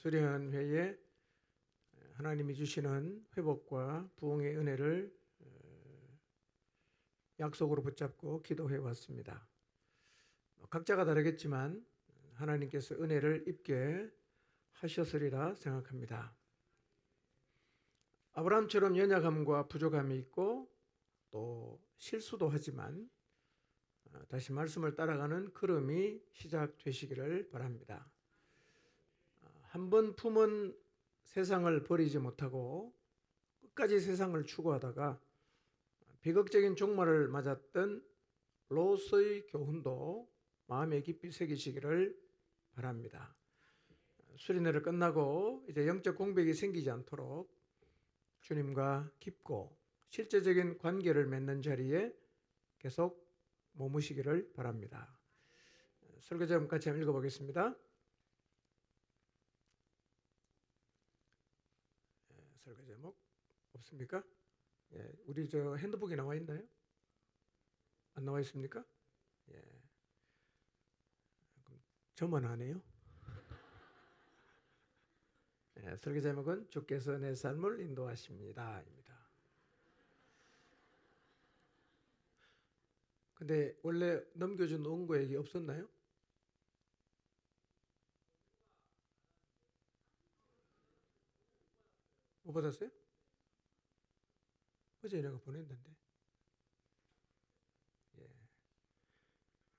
수련회에 하나님이 주시는 회복과 부흥의 은혜를 약속으로 붙잡고 기도해 왔습니다. 각자가 다르겠지만 하나님께서 은혜를 입게 하셨으리라 생각합니다. 아브라함처럼 연약함과 부족함이 있고 또 실수도 하지만 다시 말씀을 따라가는 걸음이 시작되시기를 바랍니다. 한번 품은 세상을 버리지 못하고 끝까지 세상을 추구하다가 비극적인 종말을 맞았던 롯의 교훈도 마음에 깊이 새기시기를 바랍니다. 수련회를 끝나고 이제 영적 공백이 생기지 않도록 주님과 깊고 실제적인 관계를 맺는 자리에 계속 머무시기를 바랍니다. 설교제목 같이 한번 읽어보겠습니다. 설교제목 없습니까? 예, 우리 저 핸드북에 나와 있나요? 안 나와 있습니까? 예. 저만 하네요. 예, 설교제목은 주께서 내 삶을 인도하십니다. 입니다. 근데 원래 넘겨준 원고액이 없었나요? 못 받았어요? 어제 내가 보냈는데. 예,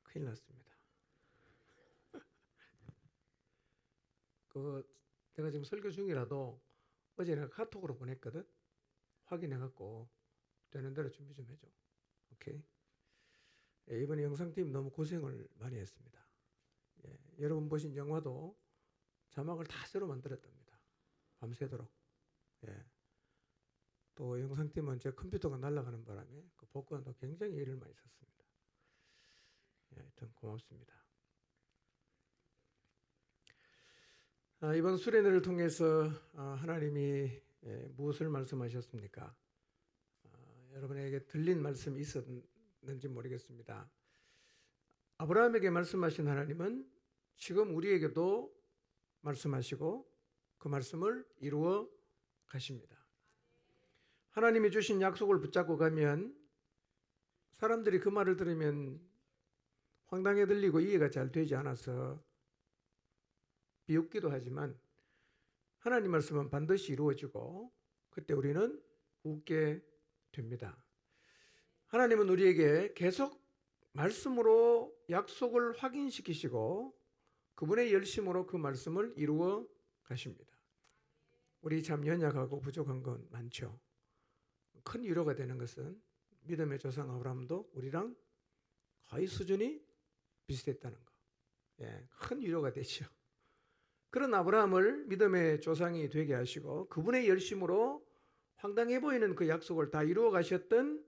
큰일 났습니다. 내가 지금 설교 중이라도 어제 내가 카톡으로 보냈거든. 확인해갖고 되는 대로 준비 좀 해줘. 오케이. 예, 이번에 영상팀 너무 고생을 많이 했습니다. 예, 여러분 보신 영화도 자막을 다 새로 만들었답니다. 밤새도록. 예. 또 영상팀은 제 컴퓨터가 날아가는 바람에 그 복구한다고 굉장히 일을 많이 썼습니다. 예, 하여튼 고맙습니다. 이번 수련회를 통해서 하나님이 무엇을 말씀하셨습니까? 여러분에게 들린 말씀이 있었는지 모르겠습니다. 아브라함에게 말씀하신 하나님은 지금 우리에게도 말씀하시고 그 말씀을 이루어 가십니다. 하나님이 주신 약속을 붙잡고 가면 사람들이 그 말을 들으면 황당해 들리고 이해가 잘 되지 않아서 비웃기도 하지만 하나님 말씀은 반드시 이루어지고 그때 우리는 웃게 됩니다. 하나님은 우리에게 계속 말씀으로 약속을 확인시키시고 그분의 열심으로 그 말씀을 이루어 가십니다. 우리 참 연약하고 부족한 건 많죠. 큰 위로가 되는 것은 믿음의 조상 아브라함도 우리랑 거의 수준이 비슷했다는 거. 예, 큰 위로가 되죠. 그런 아브라함을 믿음의 조상이 되게 하시고 그분의 열심으로 황당해 보이는 그 약속을 다 이루어 가셨던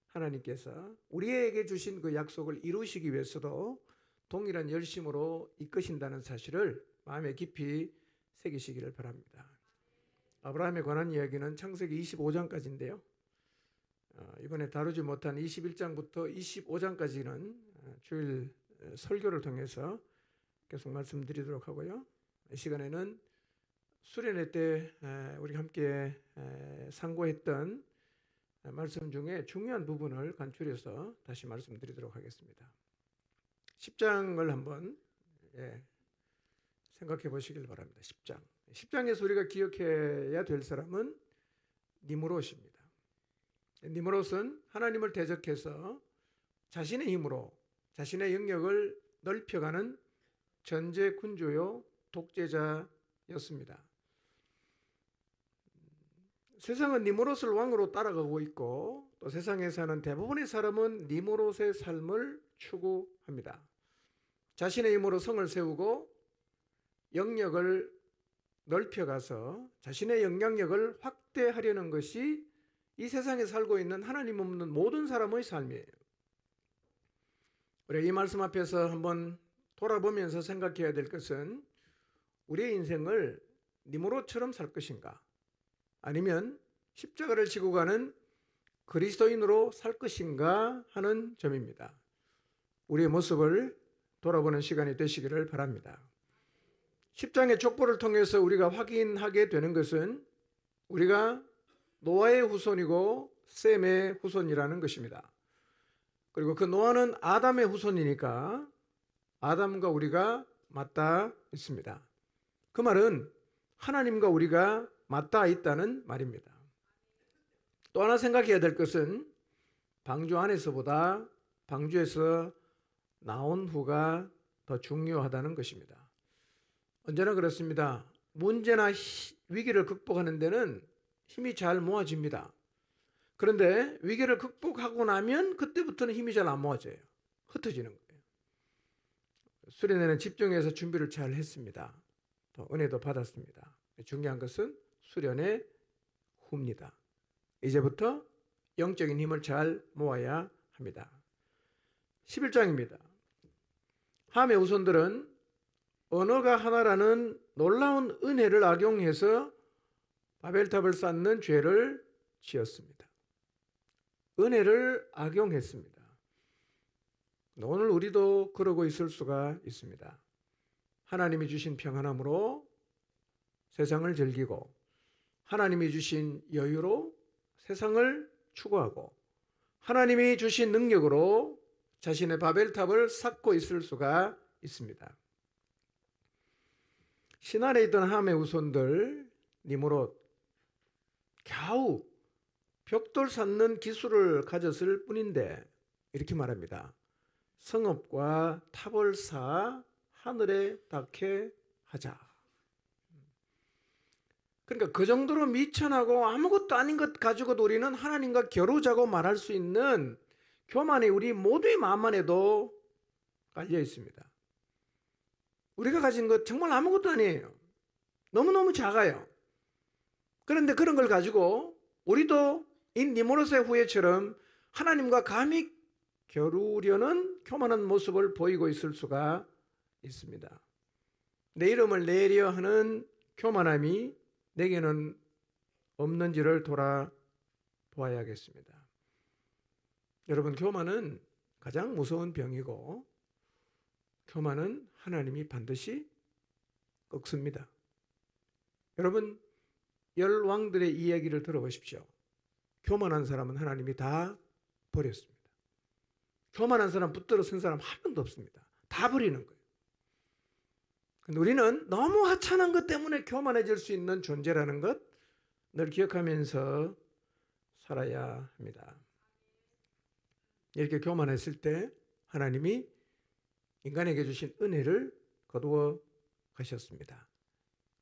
하나님께서 우리에게 주신 그 약속을 이루시기 위해서도 동일한 열심으로 이끄신다는 사실을 마음에 깊이 새기시기를 바랍니다. 아브라함에 관한 이야기는 창세기 25장까지인데요. 이번에 다루지 못한 21장부터 25장까지는 주일 설교를 통해서 계속 말씀드리도록 하고요. 이 시간에는 수련회 때 우리 함께 상고했던 말씀 중에 중요한 부분을 간추려서 다시 말씀드리도록 하겠습니다. 10장을 한번 생각해 보시길 바랍니다. 10장. 10장에서 우리가 기억해야 될 사람은 니므롯입니다. 니므롯은 하나님을 대적해서 자신의 힘으로 자신의 영역을 넓혀가는 전제 군주요 독재자였습니다. 세상은 니므롯을 왕으로 따라가고 있고 또 세상에 사는 대부분의 사람은 니므롯의 삶을 추구합니다. 자신의 힘으로 성을 세우고 영역을 넓혀가서 자신의 영향력을 확대하려는 것이 이 세상에 살고 있는 하나님 없는 모든 사람의 삶이에요. 우리 이 말씀 앞에서 한번 돌아보면서 생각해야 될 것은 우리의 인생을 니므롯처럼 살 것인가? 아니면 십자가를 지고 가는 그리스도인으로 살 것인가 하는 점입니다. 우리의 모습을 돌아보는 시간이 되시기를 바랍니다. 10장의 족보를 통해서 우리가 확인하게 되는 것은 우리가 노아의 후손이고 셈의 후손이라는 것입니다. 그리고 그 노아는 아담의 후손이니까 아담과 우리가 맞닿아 있습니다. 그 말은 하나님과 우리가 맞닿아 있다는 말입니다. 또 하나 생각해야 될 것은 방주 안에서보다 방주에서 나온 후가 더 중요하다는 것입니다. 언제나 그렇습니다. 문제나 위기를 극복하는 데는 힘이 잘 모아집니다. 그런데 위기를 극복하고 나면 그때부터는 힘이 잘 안 모아져요. 흩어지는 거예요. 수련회는 집중해서 준비를 잘 했습니다. 또 은혜도 받았습니다. 중요한 것은 수련의 후입니다. 이제부터 영적인 힘을 잘 모아야 합니다. 11장입니다. 함의 후손들은 언어가 하나라는 놀라운 은혜를 악용해서 바벨탑을 쌓는 죄를 지었습니다. 은혜를 악용했습니다. 오늘 우리도 그러고 있을 수가 있습니다. 하나님이 주신 평안함으로 세상을 즐기고 하나님이 주신 여유로 세상을 추구하고 하나님이 주신 능력으로 자신의 바벨탑을 쌓고 있을 수가 있습니다. 신안에 있던 함의 후손들 니므롯 겨우 벽돌 쌓는 기술을 가졌을 뿐인데 이렇게 말합니다. 성읍과 탑을 쌓아 하늘에 닿게 하자. 그러니까 그 정도로 미천하고 아무것도 아닌 것 가지고도 우리는 하나님과 겨루자고 말할 수 있는 교만이 우리 모두의 마음만 해도 깔려 있습니다. 우리가 가진 것 정말 아무것도 아니에요. 너무너무 작아요. 그런데 그런 걸 가지고 우리도 이 니므롯의 후예처럼 하나님과 감히 겨루려는 교만한 모습을 보이고 있을 수가 있습니다. 내 이름을 내려 하는 교만함이 내게는 없는지를 돌아보아야겠습니다. 여러분, 교만은 가장 무서운 병이고 교만은 하나님이 반드시 꺾습니다. 여러분, 열 왕들의 이야기를 들어보십시오. 교만한 사람은 하나님이 다 버렸습니다. 교만한 사람 붙들어 쓴 사람 한 명도 없습니다. 다 버리는 거예요. 근데 우리는 너무 하찮은 것 때문에 교만해질 수 있는 존재라는 것 늘 기억하면서 살아야 합니다. 이렇게 교만했을 때 하나님이 인간에게 주신 은혜를 거두어 가셨습니다.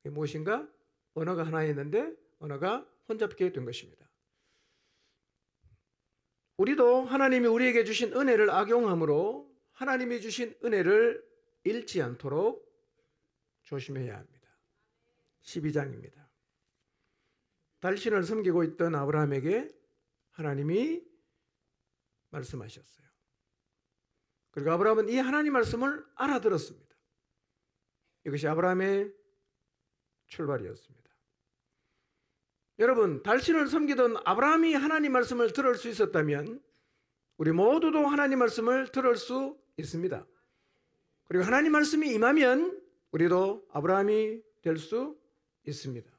이게 무엇인가? 언어가 하나였는데 언어가 혼잡게 된 것입니다. 우리도 하나님이 우리에게 주신 은혜를 악용함으로 하나님이 주신 은혜를 잃지 않도록 조심해야 합니다. 12장입니다. 달신을 섬기고 있던 아브라함에게 하나님이 말씀하셨어요. 그리고 아브라함은 이 하나님 말씀을 알아들었습니다. 이것이 아브라함의 출발이었습니다. 여러분, 달신을 섬기던 아브라함이 하나님 말씀을 들을 수 있었다면 우리 모두도 하나님 말씀을 들을 수 있습니다. 그리고 하나님 말씀이 임하면 우리도 아브라함이 될 수 있습니다.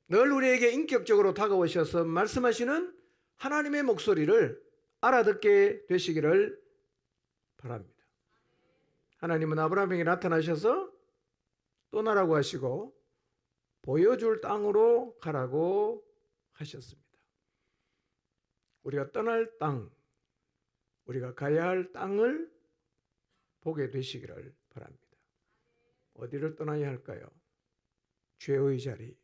늘 우리에게 인격적으로 다가오셔서 말씀하시는 하나님의 목소리를 알아듣게 되시기를 바랍니다. 하나님은 아브라함에게 나타나셔서 떠나라고 하시고 보여줄 땅으로 가라고 하셨습니다. 우리가 떠날 땅, 우리가 가야 할 땅을 보게 되시기를 바랍니다. 어디를 떠나야 할까요? 죄의 자리,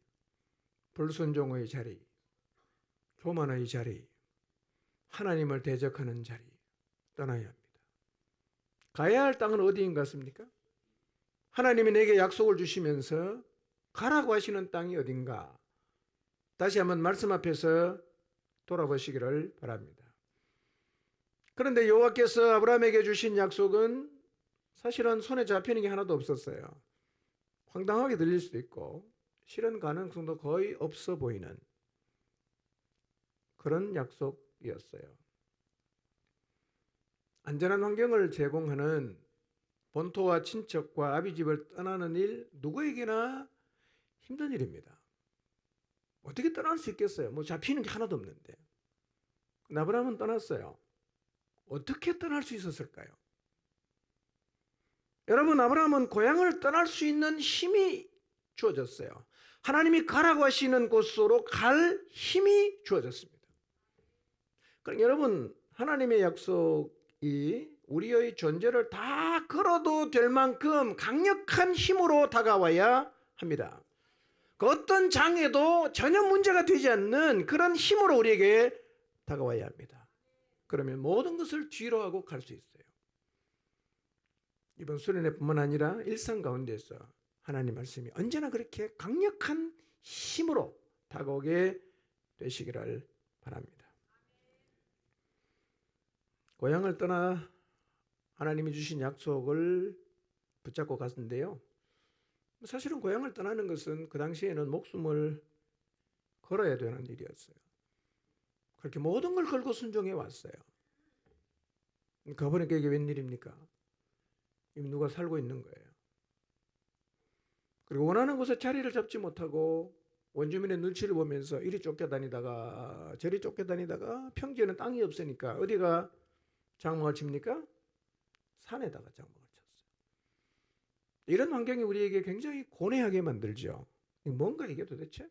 불순종의 자리, 교만의 자리, 하나님을 대적하는 자리 떠나야 합니다. 가야 할 땅은 어디인 것 같습니까? 하나님이 내게 약속을 주시면서 가라고 하시는 땅이 어딘가? 다시 한번 말씀 앞에서 돌아보시기를 바랍니다. 그런데 여호와께서 아브라함에게 주신 약속은 사실은 손에 잡히는 게 하나도 없었어요. 황당하게 들릴 수도 있고 실현 가능성도 거의 없어 보이는 그런 약속이었어요. 안전한 환경을 제공하는 본토와 친척과 아비 집을 떠나는 일 누구에게나 힘든 일입니다. 어떻게 떠날 수 있겠어요? 뭐 잡히는 게 하나도 없는데. 아브라함은 떠났어요. 어떻게 떠날 수 있었을까요? 여러분, 아브라함은 고향을 떠날 수 있는 힘이 주어졌어요. 하나님이 가라고 하시는 곳으로 갈 힘이 주어졌습니다. 그럼 여러분, 하나님의 약속이 우리의 존재를 다 걸어도 될 만큼 강력한 힘으로 다가와야 합니다. 그 어떤 장애도 전혀 문제가 되지 않는 그런 힘으로 우리에게 다가와야 합니다. 그러면 모든 것을 뒤로 하고 갈 수 있어요. 이번 수련회뿐만 아니라 일상 가운데서 하나님 말씀이 언제나 그렇게 강력한 힘으로 다가오게 되시기를 바랍니다. 고향을 떠나 하나님이 주신 약속을 붙잡고 갔는데요. 사실은 고향을 떠나는 것은 그 당시에는 목숨을 걸어야 되는 일이었어요. 그렇게 모든 걸 걸고 순종해 왔어요. 가보니까 이게 웬일입니까? 이미 누가 살고 있는 거예요. 그리고 원하는 곳에 자리를 잡지 못하고 원주민의 눈치를 보면서 이리 쫓겨다니다가 저리 쫓겨다니다가 평지에는 땅이 없으니까 어디가 장막을 칩니까? 산에다가 장막을 쳤어요. 이런 환경이 우리에게 굉장히 고뇌하게 만들죠. 뭔가 이게 도대체?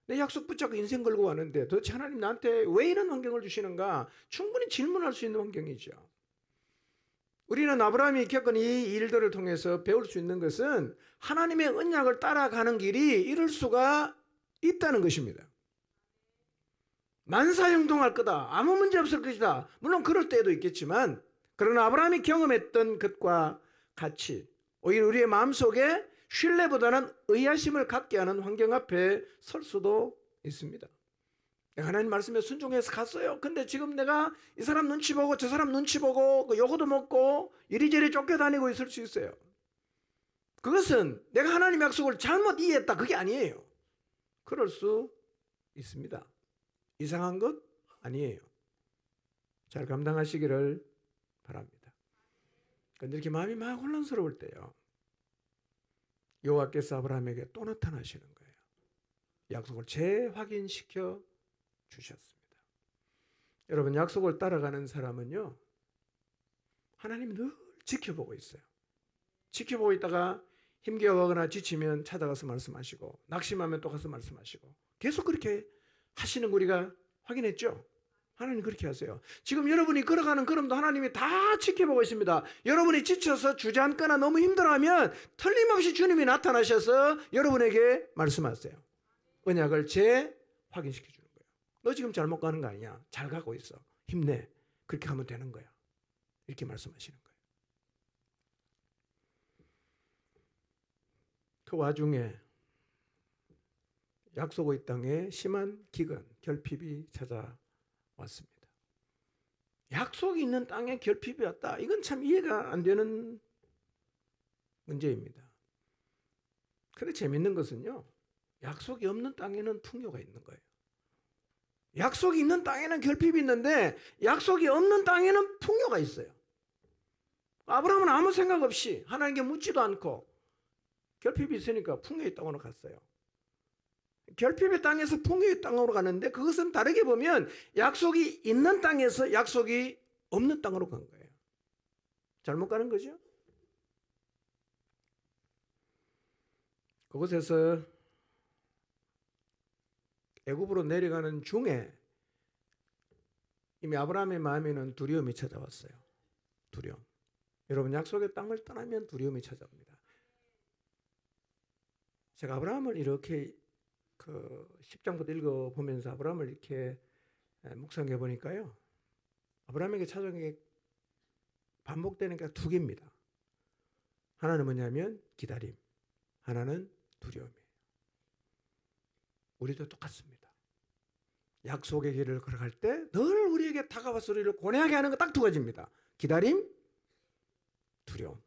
내 약속 붙잡고 인생 걸고 왔는데 도대체 하나님 나한테 왜 이런 환경을 주시는가? 충분히 질문할 수 있는 환경이죠. 우리는 아브라함이 겪은 이 일들을 통해서 배울 수 있는 것은 하나님의 언약을 따라가는 길이 이룰 수가 있다는 것입니다. 만사형통할 거다. 아무 문제 없을 것이다. 물론 그럴 때도 있겠지만 그러나 아브라함이 경험했던 것과 같이 오히려 우리의 마음속에 신뢰보다는 의아심을 갖게 하는 환경 앞에 설 수도 있습니다. 하나님 말씀에 순종해서 갔어요. 근데 지금 내가 이 사람 눈치 보고 저 사람 눈치 보고 요거도 먹고 이리저리 쫓겨다니고 있을 수 있어요. 그것은 내가 하나님 약속을 잘못 이해했다 그게 아니에요. 그럴 수 있습니다. 이상한 것 아니에요. 잘 감당하시기를 바랍니다. 그런데 이렇게 마음이 막 혼란스러울 때요. 여호와께서 아브라함에게 또 나타나시는 거예요. 약속을 재확인시켜 주셨습니다. 여러분, 약속을 따라가는 사람은요, 하나님이 늘 지켜보고 있어요. 지켜보고 있다가 힘겨워하거나 지치면 찾아가서 말씀하시고 낙심하면 또 가서 말씀하시고 계속 그렇게 하시는 거 우리가 확인했죠. 하나님 그렇게 하세요. 지금 여러분이 걸어가는 걸음도 하나님이 다 지켜보고 있습니다. 여러분이 지쳐서 주저앉거나 너무 힘들어하면 틀림없이 주님이 나타나셔서 여러분에게 말씀하세요. 언약을 재확인시켜 주는 거예요. 너 지금 잘못 가는 거 아니야. 잘 가고 있어. 힘내. 그렇게 하면 되는 거야. 이렇게 말씀하시는 거예요. 그 와중에 약속의 땅에 심한 기근, 결핍이 찾아왔습니다. 약속이 있는 땅에 결핍이 왔다. 이건 참 이해가 안 되는 문제입니다. 그런데 재밌는 것은요. 약속이 없는 땅에는 풍요가 있는 거예요. 약속이 있는 땅에는 결핍이 있는데 약속이 없는 땅에는 풍요가 있어요. 아브라함은 아무 생각 없이 하나님께 묻지도 않고 결핍이 있으니까 풍요의 땅으로 갔어요. 결핍의 땅에서 풍요의 땅으로 가는데 그것은 다르게 보면 약속이 있는 땅에서 약속이 없는 땅으로 간 거예요. 잘못 가는 거죠. 그곳에서 애굽으로 내려가는 중에 이미 아브라함의 마음에는 두려움이 찾아왔어요. 두려움. 여러분, 약속의 땅을 떠나면 두려움이 찾아옵니다. 제가 아브라함을 이렇게 그 10장부터 읽어보면서 아브라함을 이렇게 묵상해 보니까요. 아브라함에게 찾아온 게 반복되는 게 두 개입니다. 하나는 뭐냐면 기다림, 하나는 두려움이에요. 우리도 똑같습니다. 약속의 길을 걸어갈 때 늘 우리에게 다가와서 우리를 고뇌하게 하는 거 딱 두 가지입니다. 기다림, 두려움.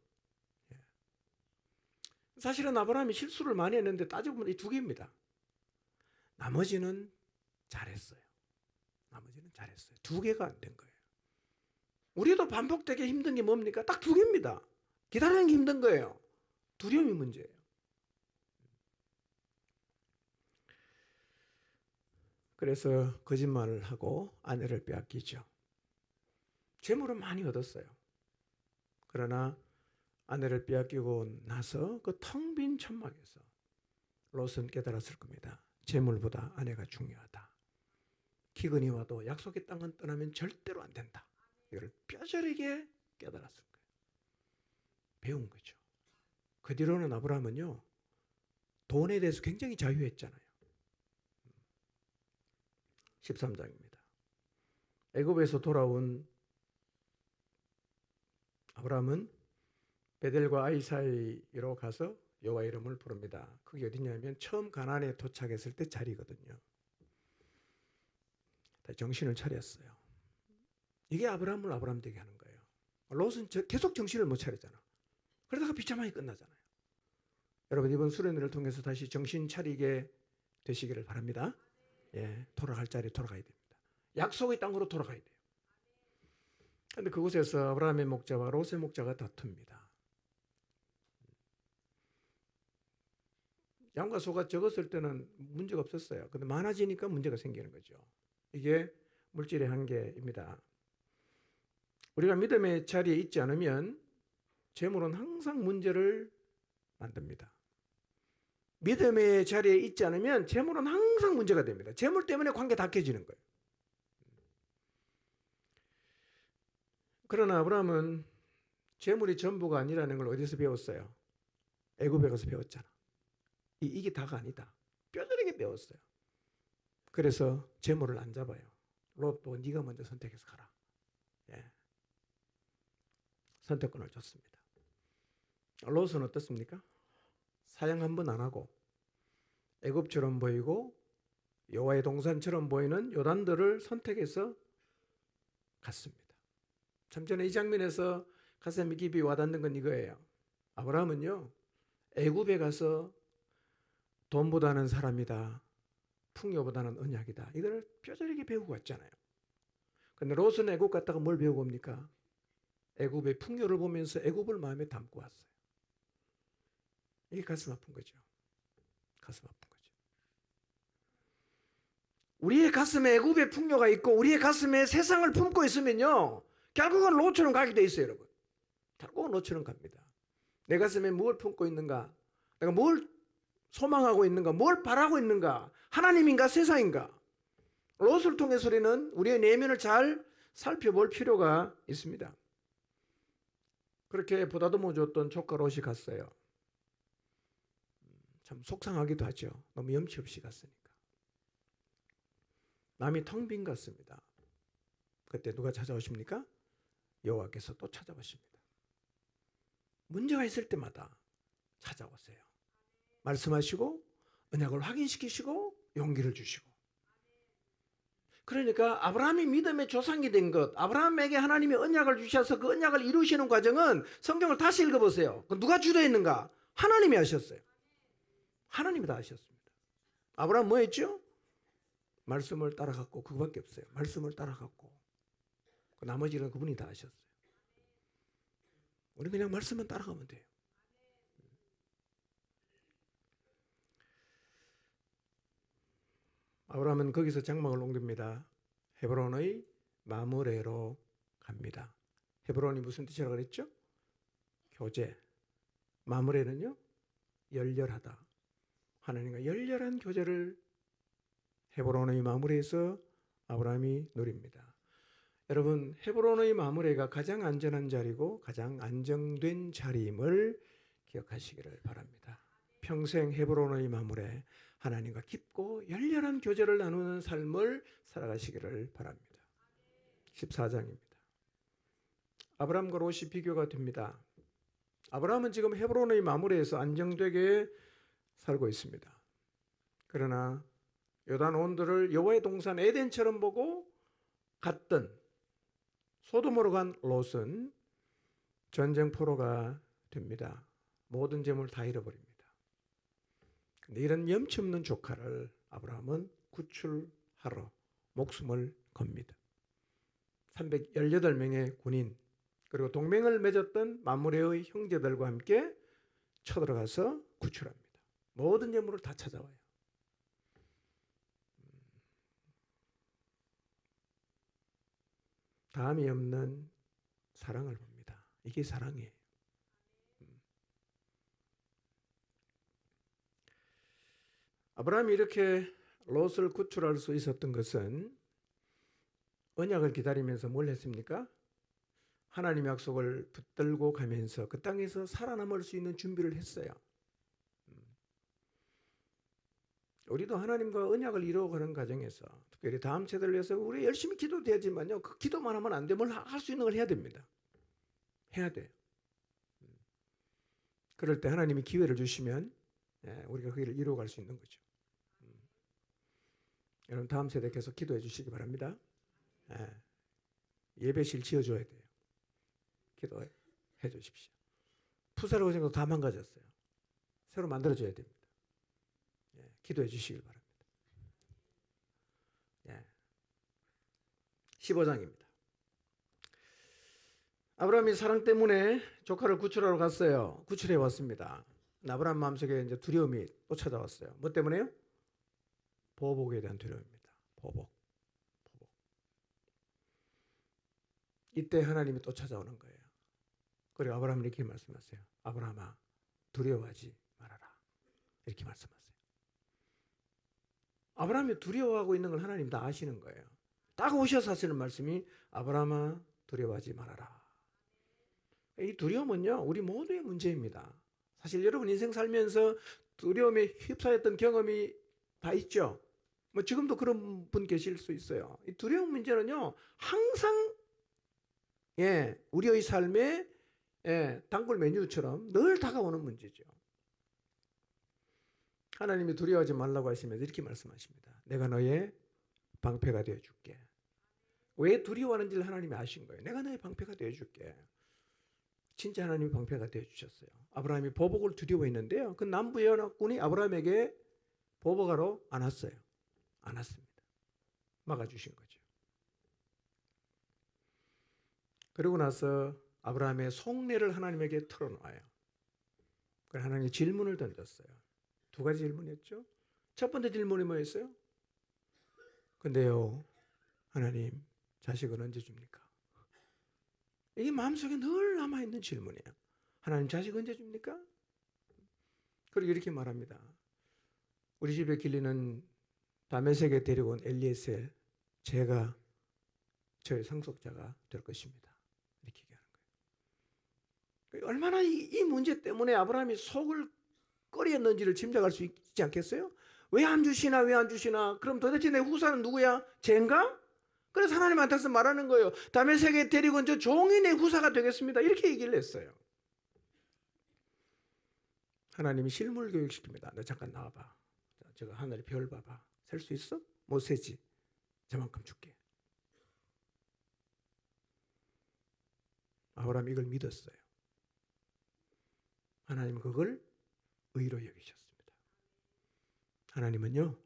사실은 아브라함이 실수를 많이 했는데 따져보면 이 두 개입니다. 나머지는 잘했어요. 나머지는 잘했어요. 두 개가 안 된 거예요. 우리도 반복되게 힘든 게 뭡니까? 딱 두 개입니다. 기다리는 게 힘든 거예요. 두려움이 문제예요. 그래서 거짓말을 하고 아내를 빼앗기죠. 재물은 많이 얻었어요. 그러나 아내를 빼앗기고 나서 그 텅 빈 천막에서 롯은 깨달았을 겁니다. 재물보다 아내가 중요하다. 기근이 와도 약속의 땅은 떠나면 절대로 안 된다. 이걸 뼈저리게 깨달았을 거예요. 배운 거죠. 그 뒤로는 아브라함은요, 돈에 대해서 굉장히 자유했잖아요. 13장입니다. 애굽에서 돌아온 아브라함은 베델과 아이 사이로 가서 여호와 이름을 부릅니다. 그게 어디냐면 처음 가나안에 도착했을 때 자리거든요. 정신을 차렸어요. 이게 아브라함을 아브라함 되게 하는 거예요. 롯은 계속 정신을 못 차렸잖아. 그러다가 비참하게 끝나잖아요. 여러분 이번 수련회를 통해서 다시 정신 차리게 되시기를 바랍니다. 예, 돌아갈 자리에 돌아가야 됩니다. 약속의 땅으로 돌아가야 돼요. 그런데 그곳에서 아브라함의 목자와 롯의 목자가 다툽니다. 양과 소가 적었을 때는 문제가 없었어요. 근데 많아지니까 문제가 생기는 거죠. 이게 물질의 한계입니다. 우리가 믿음의 자리에 있지 않으면 재물은 항상 문제를 만듭니다. 믿음의 자리에 있지 않으면 재물은 항상 문제가 됩니다. 재물 때문에 관계 다 깨지는 거예요. 그러나 아브라함은 재물이 전부가 아니라는 걸 어디서 배웠어요? 애굽에 가서 배웠잖아. 이게 다가 아니다. 뼈저리게 배웠어요. 그래서 재물을 안 잡아요. 롯도 네가 먼저 선택해서 가라. 예. 선택권을 줬습니다. 롯은 어떻습니까? 사양 한 번 안 하고 애굽처럼 보이고 여호와의 동산처럼 보이는 요단들을 선택해서 갔습니다. 참 전에 이 장면에서 가슴이 깊이 와닿는 건 이거예요. 아브라함은요, 애굽에 가서 돈보다는 사람이다, 풍요보다는 언약이다, 이걸 뼈저리게 배우고 왔잖아요. 근데 롯은 애굽 갔다가 뭘 배우고 옵니까? 애굽의 풍요를 보면서 애굽을 마음에 담고 왔어요. 이게 가슴 아픈 거죠. 가슴 아픈 거죠. 우리의 가슴에 애굽의 풍요가 있고 우리의 가슴에 세상을 품고 있으면요, 결국은 롯처럼 가게 돼 있어요, 여러분. 결국은 롯처럼 갑니다. 내 가슴에 뭘 품고 있는가? 내가 뭘 소망하고 있는가? 뭘 바라고 있는가? 하나님인가 세상인가? 롯을 통해서 우리는 우리의 내면을 잘 살펴볼 필요가 있습니다. 그렇게 보다듬어 줬던 조카 롯이 갔어요. 참 속상하기도 하죠. 너무 염치 없이 갔으니까. 마음이 텅 빈 것 같습니다. 그때 누가 찾아오십니까? 여호와께서 또 찾아오십니다. 문제가 있을 때마다 찾아오세요. 말씀하시고 언약을 확인시키시고 용기를 주시고. 그러니까 아브라함이 믿음의 조상이 된 것, 아브라함에게 하나님이 언약을 주셔서 그 언약을 이루시는 과정은 성경을 다시 읽어보세요. 누가 주도했는가? 하나님이 하셨어요. 하나님이 다 하셨습니다. 아브라함 뭐 했죠? 말씀을 따라갔고, 그거밖에 없어요. 말씀을 따라갔고, 나머지는 그분이 다 하셨어요. 우리 그냥 말씀만 따라가면 돼요. 아브라함은 거기서 장막을 옮깁니다. 헤브론의 마므레로 갑니다. 헤브론이 무슨 뜻이라고 그랬죠? 교제. 마므레는요, 열렬하다. 하나님과 열렬한 교제를 헤브론의 마므레에서 아브라함이 누립니다. 여러분, 헤브론의 마므레가 가장 안전한 자리고 가장 안정된 자리임을 기억하시기를 바랍니다. 평생 헤브론의 마므레, 하나님과 깊고 열렬한 교제를 나누는 삶을 살아가시기를 바랍니다. 14장입니다. 아브라함과 롯이 비교가 됩니다. 아브라함은 지금 헤브론의 마므레에서 안정되게 살고 있습니다. 그러나 요단 온도를 여호와의 동산 에덴처럼 보고 갔던 소돔으로 간 롯은 전쟁 포로가 됩니다. 모든 재물 다 잃어버립니다. 근데 이런 염치 없는 조카를 아브라함은 구출하러 목숨을 겁니다. 318명의 군인, 그리고 동맹을 맺었던 마므레의 형제들과 함께 쳐들어가서 구출합니다. 모든 예물을 다 찾아와요. 다음이 없는 사랑을 봅니다. 이게 사랑이에요. 아브라함이 이렇게 롯을 구출할 수 있었던 것은 언약을 기다리면서 뭘 했습니까? 하나님의 약속을 붙들고 가면서 그 땅에서 살아남을 수 있는 준비를 했어요. 우리도 하나님과 언약을 이루어가는 과정에서 특별히 다음 세대를 위해서 우리 열심히 기도도 되지만요, 그 기도만 하면 안 돼. 뭘 할 수 있는 걸 해야 됩니다. 해야 돼요. 그럴 때 하나님이 기회를 주시면 우리가 그 일을 이루어갈 수 있는 거죠. 여러분 다음 세대 계속 기도해 주시기 바랍니다. 예배실 지어줘야 돼요. 기도해 주십시오. 푸사라고 생각도 다 망가졌어요. 새로 만들어줘야 됩니다. 기도해 주시길 바랍니다. 15장입니다. 아브라함이 사랑 때문에 조카를 구출하러 갔어요. 구출해 왔습니다. 아브라함 마음속에 이제 두려움이 또 찾아왔어요. 뭐 때문에요? 보복에 대한 두려움입니다. 보복. 이때 하나님이 또 찾아오는 거예요. 그리고 아브라함이 이렇게 말씀하세요. 아브라함아, 두려워하지 말아라. 이렇게 말씀하세요. 아브라함이 두려워하고 있는 걸 하나님 다 아시는 거예요. 딱 오셔서 하시는 말씀이 아브라함아, 두려워하지 말아라. 이 두려움은요, 우리 모두의 문제입니다. 사실 여러분 인생 살면서 두려움에 휩싸였던 경험이 다 있죠. 뭐 지금도 그런 분 계실 수 있어요. 이 두려움 문제는요, 항상 우리의 삶에 단골 메뉴처럼 늘 다가오는 문제죠. 하나님이 두려워하지 말라고 하시면서 이렇게 말씀하십니다. 내가 너의 방패가 되어줄게. 왜 두려워하는지를 하나님이 아신 거예요. 내가 너의 방패가 되어줄게. 진짜 하나님이 방패가 되어주셨어요. 아브라함이 보복을 두려워했는데요. 그 남부 연합군이 아브라함에게 보복하러 안 왔어요. 안 왔습니다. 막아주신 거죠. 그러고 나서 아브라함의 속내를 하나님에게 털어놓아요. 그래서 하나님이 질문을 던졌어요. 두 가지 질문이었죠. 첫 번째 질문이 뭐였어요? 근데요, 하나님, 자식은 언제 줍니까? 이게 마음속에 늘 남아있는 질문이에요. 하나님, 자식 언제 줍니까? 그리고 이렇게 말합니다. 우리 집에 길리는 다메섹에 데리고 온 엘리에셀, 제가 저의 상속자가 될 것입니다. 이렇게 얘기하는 거예요. 얼마나 이 문제 때문에 아브라함이 속을 끓였는지를 짐작할 수 있지 않겠어요? 왜 안 주시나 왜 안 주시나? 그럼 도대체 내 후사는 누구야? 쟤인가? 그래서 하나님한테서 말하는 거예요. 다메섹에 데리고 온 저 종이 내 후사가 되겠습니다. 이렇게 얘기를 했어요. 하나님이 실물 교육시킵니다. 너 잠깐 나와봐. 저거 하늘의 별 봐봐. 셀 수 있어? 못 세지. 저만큼 줄게. 아브라함이 이걸 믿었어요. 하나님은 그걸 의로 여기셨습니다. 하나님은요,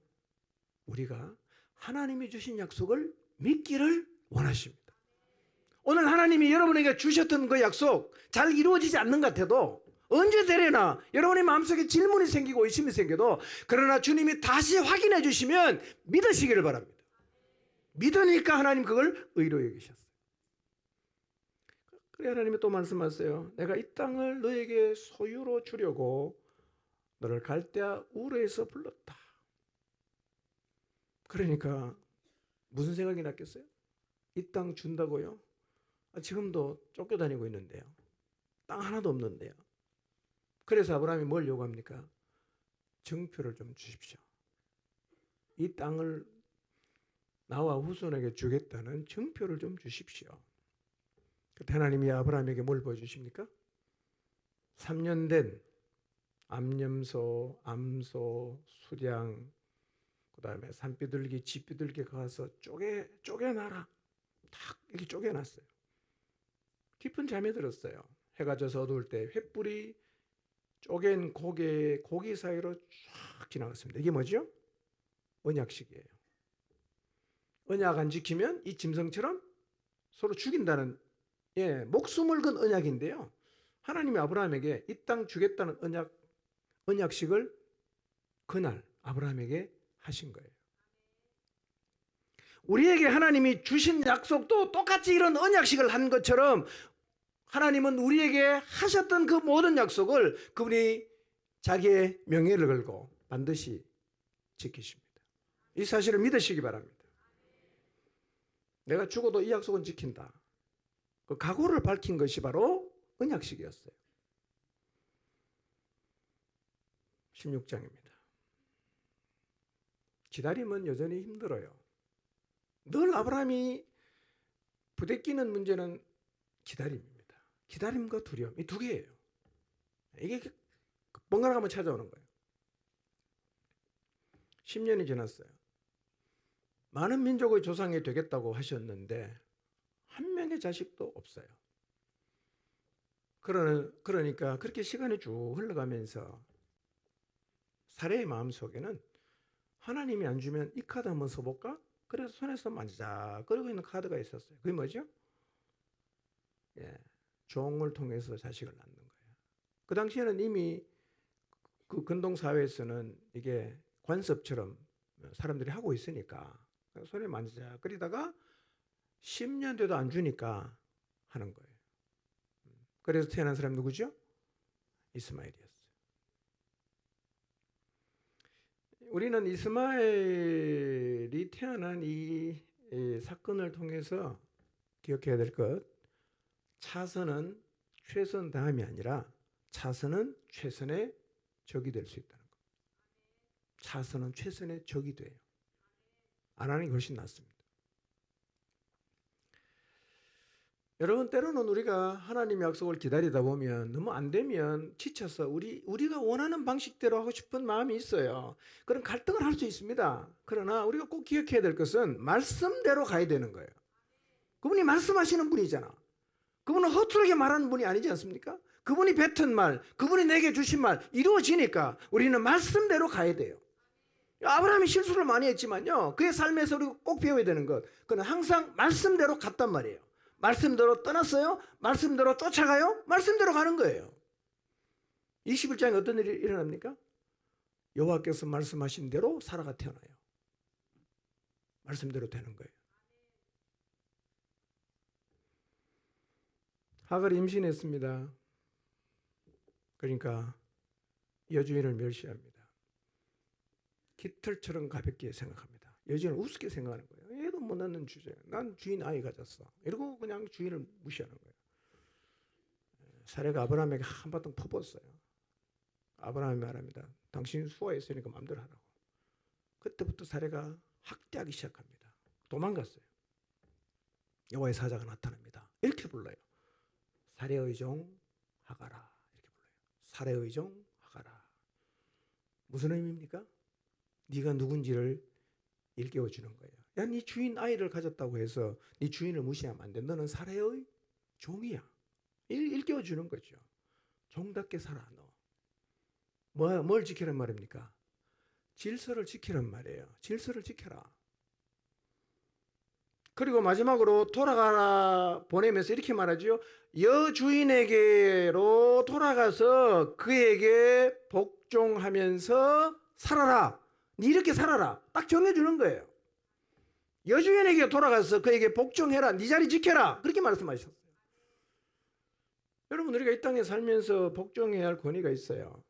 우리가 하나님이 주신 약속을 믿기를 원하십니다. 오늘 하나님이 여러분에게 주셨던 그 약속 잘 이루어지지 않는 것 같아도 언제 되려나 여러분의 마음속에 질문이 생기고 의심이 생겨도 그러나 주님이 다시 확인해 주시면 믿으시기를 바랍니다. 믿으니까 하나님 그걸 의로 여기셨어요. 그래 하나님이 또 말씀하세요. 내가 이 땅을 너에게 소유로 주려고 너를 갈대아 우르에서 불렀다. 그러니까 무슨 생각이 났겠어요? 이 땅 준다고요? 지금도 쫓겨다니고 있는데요. 땅 하나도 없는데요. 그래서 아브라함이 뭘 요구합니까? 증표를 좀 주십시오. 이 땅을 나와 후손에게 주겠다는 증표를 좀 주십시오. 그때 하나님이 아브라함에게 뭘 보여주십니까? 3년 된 암염소, 암소, 수량, 그 다음에 산비둘기, 쥐비둘기 가서 쪼개놔라. 탁 이렇게 쪼개놨어요. 깊은 잠에 들었어요. 해가 져서 어두울 때 횃불이 쪼갠 고기 사이로 쫙 지나갔습니다. 이게 뭐죠? 언약식이에요. 언약 안 지키면 이 짐승처럼 서로 죽인다는 예, 목숨을 건 언약인데요. 하나님이 아브라함에게 이 땅 주겠다는 언약식을 그날 아브라함에게 하신 거예요. 우리에게 하나님이 주신 약속도 똑같이 이런 언약식을 한 것처럼 하나님은 우리에게 하셨던 그 모든 약속을 그분이 자기의 명예를 걸고 반드시 지키십니다. 이 사실을 믿으시기 바랍니다. 내가 죽어도 이 약속은 지킨다. 그 각오를 밝힌 것이 바로 언약식이었어요. 16장입니다. 기다림은 여전히 힘들어요. 늘 아브라함이 부대끼는 문제는 기다림입니다. 기다림과 두려움, 이 두 개예요. 이게 번갈아 가면 찾아오는 거예요. 10년이 지났어요. 많은 민족의 조상이 되겠다고 하셨는데 한 명의 자식도 없어요. 그러니까 그렇게 시간이 쭉 흘러가면서 사레의 마음속에는 하나님이 안 주면 이 카드 한번 써볼까? 그래서 손에서 만지작거리고 있는 카드가 있었어요. 그게 뭐죠? 예, 종을 통해서 자식을 낳는 거예요. 그 당시에는 이미 그 근동사회에서는 이게 관습처럼 사람들이 하고 있으니까 손에 만지작거리다가 10년 돼도 안 주니까 하는 거예요. 그래서 태어난 사람이 누구죠? 이스마엘이었어요. 우리는 이스마엘이 태어난 이 사건을 통해서 기억해야 될 것, 차선은 최선 다음이 아니라 차선은 최선의 적이 될 수 있다는 것. 차선은 최선의 적이 돼요. 안 하는 게 훨씬 낫습니다. 여러분, 때로는 우리가 하나님의 약속을 기다리다 보면 너무 안 되면 지쳐서 우리가 원하는 방식대로 하고 싶은 마음이 있어요. 그런 갈등을 할 수 있습니다. 그러나 우리가 꼭 기억해야 될 것은 말씀대로 가야 되는 거예요. 그분이 말씀하시는 분이잖아. 그분은 허투루게 말하는 분이 아니지 않습니까? 그분이 뱉은 말, 그분이 내게 주신 말 이루어지니까 우리는 말씀대로 가야 돼요. 아브라함이 실수를 많이 했지만요, 그의 삶에서 우리가 꼭 배워야 되는 것, 그는 항상 말씀대로 갔단 말이에요. 말씀대로 떠났어요? 말씀대로 쫓아가요? 말씀대로 가는 거예요. 21장에 어떤 일이 일어납니까? 여호와께서 말씀하신 대로 사라가 태어나요. 말씀대로 되는 거예요. 하갈이 임신했습니다. 그러니까 여주인을 멸시합니다. 깃털처럼 가볍게 생각합니다. 여주인을 우습게 생각하는 거예요. 얘도 못 낳는 주제야. 난 주인 아이 가졌어. 이러고 그냥 주인을 무시하는 거예요. 사례가 아브라함에게 한바탕 퍼붓었어요. 아브라함이 말합니다. 당신 수고했으니까 마음대로 하라고. 그때부터 사례가 학대하기 시작합니다. 도망갔어요. 여호와의 사자가 나타납니다. 이렇게 불러요. 사례의 종 하가라. 이렇게 불러요. 사례의 종 하가라. 무슨 의미입니까? 네가 누군지를 일깨워 주는 거예요. 야, 네 주인 아이를 가졌다고 해서 네 주인을 무시하면 안 돼. 너는 사례의 종이야. 일깨워 주는 거죠. 종답게 살아 너. 뭘 지키란 말입니까? 질서를 지키란 말이에요. 질서를 지켜라. 그리고 마지막으로 돌아가라 보내면서 이렇게 말하죠. 여주인에게로 돌아가서 그에게 복종하면서 살아라. 네 이렇게 살아라. 딱 정해주는 거예요. 여주인에게 돌아가서 그에게 복종해라. 네 자리 지켜라. 그렇게 말씀하셨어요. 여러분, 우리가 이 땅에 살면서 복종해야 할 권위가 있어요.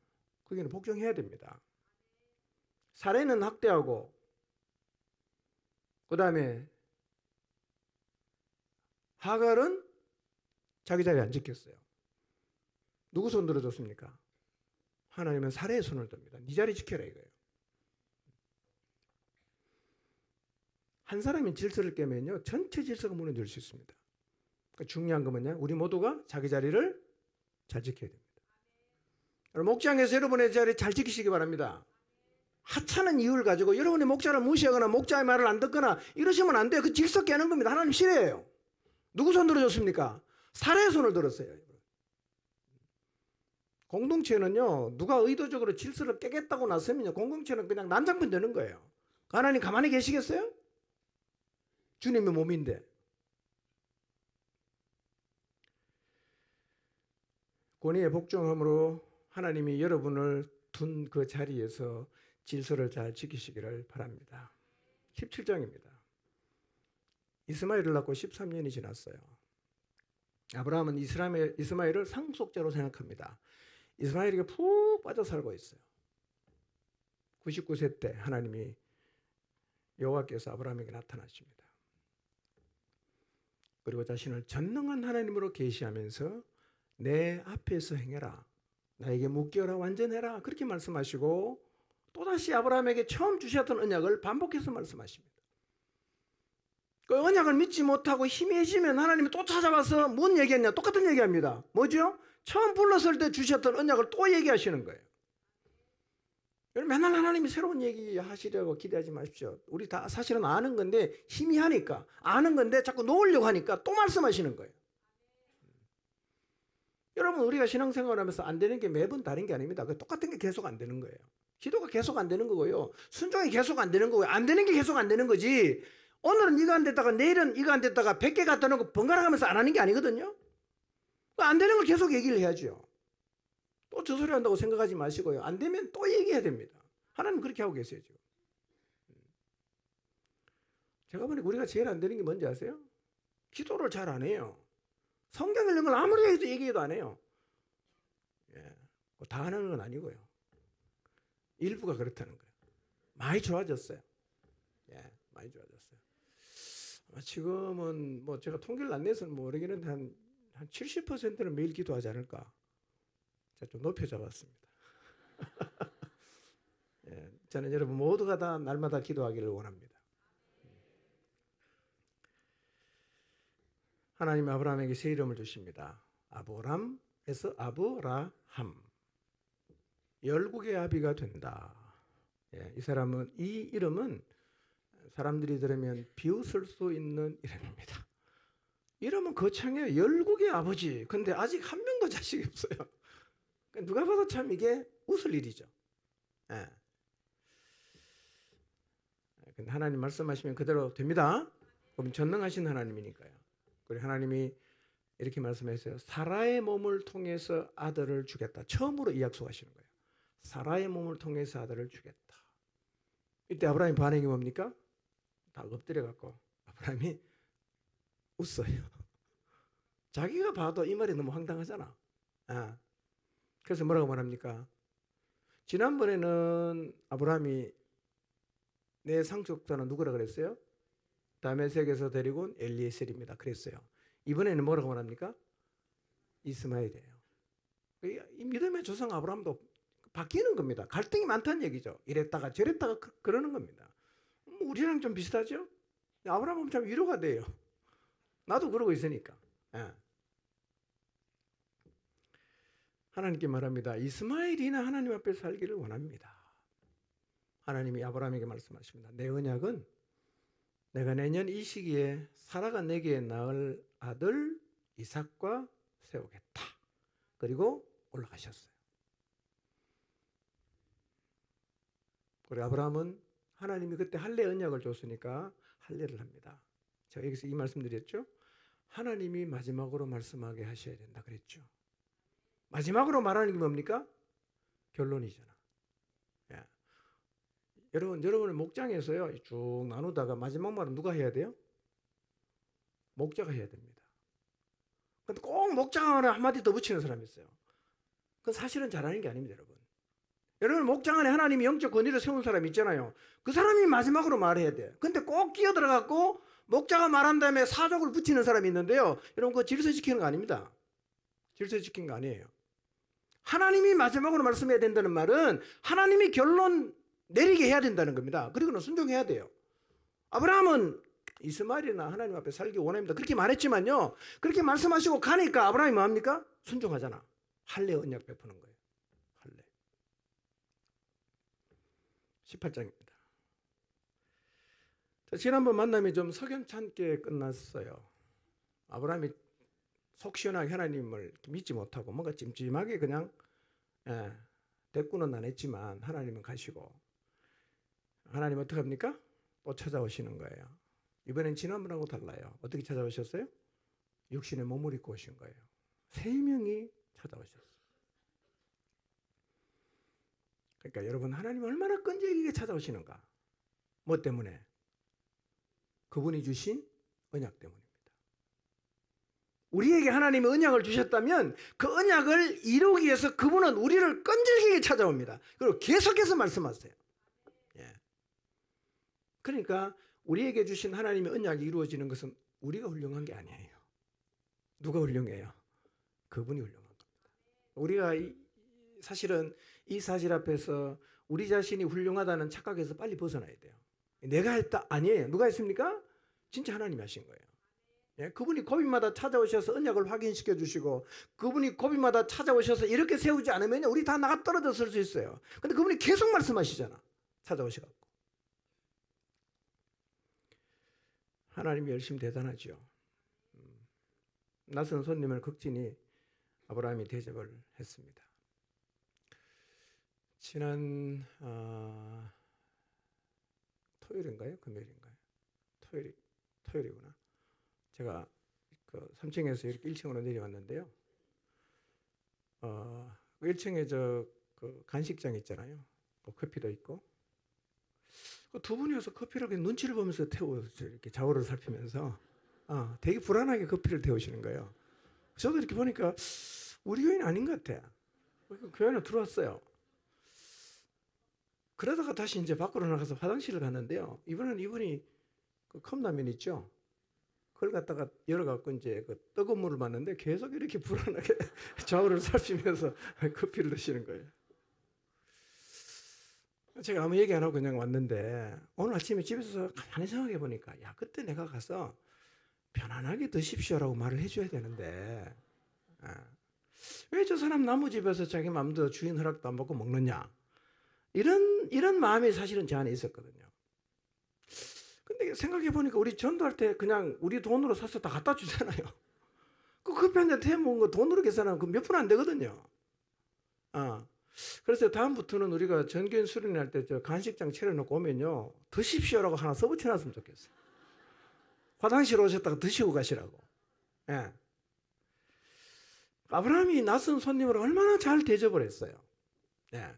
거기는 복종해야 됩니다. 사례는 학대하고 그 다음에 하갈은 자기 자리 안 지켰어요. 누구 손 들어줬습니까? 하나님은 사례의 손을 듭니다. 네 자리 지켜라 이거예요. 한 사람이 질서를 깨면요, 전체 질서가 무너질 수 있습니다. 그러니까 중요한 건 뭐냐? 우리 모두가 자기 자리를 잘 지켜야 됩니다. 목장에서 여러분의 자리 잘 지키시기 바랍니다. 하찮은 이유를 가지고 여러분의 목자를 무시하거나 목자의 말을 안 듣거나 이러시면 안 돼요. 그 질서 깨는 겁니다. 하나님 싫어해요. 누구 손 들어줬습니까? 사례의 손을 들었어요. 공동체는요, 누가 의도적으로 질서를 깨겠다고 나서면요, 공동체는 그냥 난장판 되는 거예요. 하나님 가만히 계시겠어요? 주님의 몸인데. 권위에 복종함으로 하나님이 여러분을 둔 그 자리에서 질서를 잘 지키시기를 바랍니다. 17장입니다. 이스마엘을 낳고 13년이 지났어요. 아브라함은 이스마엘을 상속자로 생각합니다. 이스마엘에게 푹 빠져 살고 있어요. 99세 때 하나님이 여호와께서 아브라함에게 나타나십니다. 그리고 자신을 전능한 하나님으로 계시하면서 내 앞에서 행해라. 나에게 묵기어라 완전해라. 그렇게 말씀하시고 또다시 아브라함에게 처음 주셨던 언약을 반복해서 말씀하십니다. 그 언약을 믿지 못하고 희미해지면 하나님이 또 찾아와서 뭔 얘기했냐? 똑같은 얘기합니다. 뭐죠? 처음 불렀을 때 주셨던 언약을 또 얘기하시는 거예요. 여러분 맨날 하나님이 새로운 얘기 하시려고 기대하지 마십시오. 우리 다 사실은 아는 건데 희미하니까 아는 건데 자꾸 놓으려고 하니까 또 말씀하시는 거예요. 여러분 우리가 신앙생활을 하면서 안 되는 게 매번 다른 게 아닙니다. 똑같은 게 계속 안 되는 거예요. 기도가 계속 안 되는 거고요. 순종이 계속 안 되는 거고요. 안 되는 게 계속 안 되는 거지. 오늘은 이거 안 됐다가 내일은 이거 안 됐다가 100개 갖다 놓고 번갈아 가면서 안 하는 게 아니거든요. 안 되는 걸 계속 얘기를 해야죠. 또 저 소리 한다고 생각하지 마시고요. 안 되면 또 얘기해야 됩니다. 하나님 그렇게 하고 계세요 지금. 제가 보니까 우리가 제일 안 되는 게 뭔지 아세요? 기도를 잘 안 해요. 성경 읽는 걸 아무리 얘기해도 안 해요. 예, 다 하는 건 아니고요. 일부가 그렇다는 거예요. 많이 좋아졌어요. 예, 많이 좋아졌어요. 지금은 뭐 제가 통계를 안 내서 모르겠는데 한 70%는 매일 기도하지 않을까. 제가 좀 높여 잡았습니다. 예, 저는 여러분 모두가 다 날마다 기도하기를 원합니다. 하나님 아브라함에게 새 이름을 주십니다. 아브람에서 아브라함. 열국의 아비가 된다. 예, 이 사람은 이 이름은 사람들이 들으면 비웃을 수 있는 이름입니다. 이름은 거창해요. 열국의 아버지. 근데 아직 한 명도 자식이 없어요. 누가 봐도 참 이게 웃을 일이죠. 예. 근데 하나님 말씀하시면 그대로 됩니다. 그럼 전능하신 하나님이니까요. 그리고 하나님이 이렇게 말씀하셨어요. 사라의 몸을 통해서 아들을 주겠다. 처음으로 이 약속하시는 거예요. 사라의 몸을 통해서 아들을 주겠다. 이때 아브라함의 반응이 뭡니까? 다 엎드려 갖고 아브라함이 웃어요. 자기가 봐도 이 말이 너무 황당하잖아. 아. 그래서 뭐라고 말합니까? 지난번에는 아브라함이 내 상속자는 누구라 그랬어요? 다메섹에서 데리고 온 엘리에셀입니다. 그랬어요. 이번에는 뭐라고 말합니까? 이스마엘이에요. 이 믿음의 조상 아브라함도 바뀌는 겁니다. 갈등이 많다는 얘기죠. 이랬다가 저랬다가 그러는 겁니다. 우리랑 좀 비슷하죠? 아브라함은 참 위로가 돼요. 나도 그러고 있으니까. 예. 하나님께 말합니다. 이스마엘이나 하나님 앞에 살기를 원합니다. 하나님이 아브라함에게 말씀하십니다. 내 언약은 내가 내년 이 시기에 사라가 내게 낳을 아들 이삭과 세우겠다. 그리고 올라가셨어요. 그리고 아브라함은 하나님이 그때 할례 언약을 줬으니까 할례를 합니다. 제가 여기서 이 말씀 드렸죠. 하나님이 마지막으로 말씀하게 하셔야 된다 그랬죠. 마지막으로 말하는 게 뭡니까? 결론이잖아. 예. 여러분의 목장에서요 쭉 나누다가 마지막 말은 누가 해야 돼요? 목자가 해야 됩니다. 근데 꼭 목장 안에 한마디 더 붙이는 사람이 있어요. 그건 사실은 잘하는 게 아닙니다, 여러분. 여러분 목장 안에 하나님이 영적 권위를 세운 사람이 있잖아요. 그 사람이 마지막으로 말해야 돼요. 근데 꼭 끼어들어갖고 목자가 말한 다음에 사족을 붙이는 사람이 있는데요. 여러분 그거 질서 지키는 거 아닙니다. 질서 지키는 거 아니에요. 하나님이 마지막으로 말씀해야 된다는 말은 하나님이 결론 내리게 해야 된다는 겁니다. 그리고는 순종해야 돼요. 아브라함은 이스마엘이나 하나님 앞에 살기 원합니다. 그렇게 말했지만요. 그렇게 말씀하시고 가니까 아브라함이 뭐합니까? 순종하잖아. 할례 언약 베푸는 거예요. 할례. 18장입니다. 지난번 만남이 좀 석연찮게 끝났어요. 아브라함이 속 시원하게 하나님을 믿지 못하고 뭔가 찜찜하게 그냥 대꾸는 안 했지만 하나님은 가시고 하나님 어떻게 합니까? 또 찾아오시는 거예요. 이번엔 지난번하고 달라요. 어떻게 찾아오셨어요? 육신의 몸을 입고 오신 거예요. 3명이 찾아오셨어요. 그러니까 여러분, 하나님 얼마나 끈질기게 찾아오시는가? 뭐 때문에? 그분이 주신 언약 때문입니다. 우리에게 하나님이 언약을 주셨다면 그 언약을 이루기 위해서 그분은 우리를 끈질기게 찾아옵니다. 그리고 계속해서 말씀하세요. 예. 그러니까 우리에게 주신 하나님의 언약이 이루어지는 것은 우리가 훌륭한 게 아니에요. 누가 훌륭해요? 그분이 훌륭한 겁니다. 우리가 사실은 이 사실 앞에서 우리 자신이 훌륭하다는 착각에서 빨리 벗어나야 돼요. 내가 했다? 아니에요. 누가 했습니까? 진짜 하나님이 하신 거예요. 예? 그분이 고비마다 찾아오셔서 언약을 확인시켜 주시고, 그분이 고비마다 찾아오셔서 이렇게 세우지 않으면 우리 다 나가 떨어져 설 수 있어요. 근데 그분이 계속 말씀하시잖아. 찾아오셔갖고. 하나님이 열심히 대단하죠. 낯선 손님을 극진히 아브라함이 대접을 했습니다. 지난 토요일인가요? 금요일인가요? 토요일이구나. 제가 그 3층에서 이렇게 1층으로 내려왔는데요. 1층에 그 간식장 있잖아요. 커피도 있고. 두 분이서 커피를 그냥 눈치를 보면서 태우셨어요. 이렇게 좌우를 살피면서. 되게 불안하게 커피를 태우시는 거예요. 저도 이렇게 보니까 우리 교회는 아닌 것 같아요. 교회 안에 들어왔어요. 그러다가 다시 이제 밖으로 나가서 화장실을 갔는데요. 이분이 그 컵라면 있죠? 그걸 갖다가 열어갖고 이제 그 뜨거운 물을 받는데 계속 이렇게 불안하게 좌우를 살피면서 커피를 드시는 거예요. 제가 아무 얘기 안 하고 그냥 왔는데, 오늘 아침에 집에서 가만히 생각해 보니까, 야, 그때 내가 가서 편안하게 드십시오라고 말을 해줘야 되는데, 왜 저 사람 나무 집에서 자기 마음대로 주인 허락도 안 받고 먹느냐? 이런 마음이 사실은 제 안에 있었거든요. 근데 생각해 보니까 우리 전도할 때 그냥 우리 돈으로 사서 다 갖다 주잖아요. 그 커피 한 잔 태워먹은 거 돈으로 계산하면 그 몇 푼 안 되거든요. 그래서 다음부터는 우리가 전교인 수련할 때 저 간식장 차려놓고 오면요, 드십시오라고 하나 써붙여놨으면 좋겠어요. 화장실 오셨다가 드시고 가시라고. 예. 아브라함이 낯선 손님을 얼마나 잘 대접을 했어요. 예.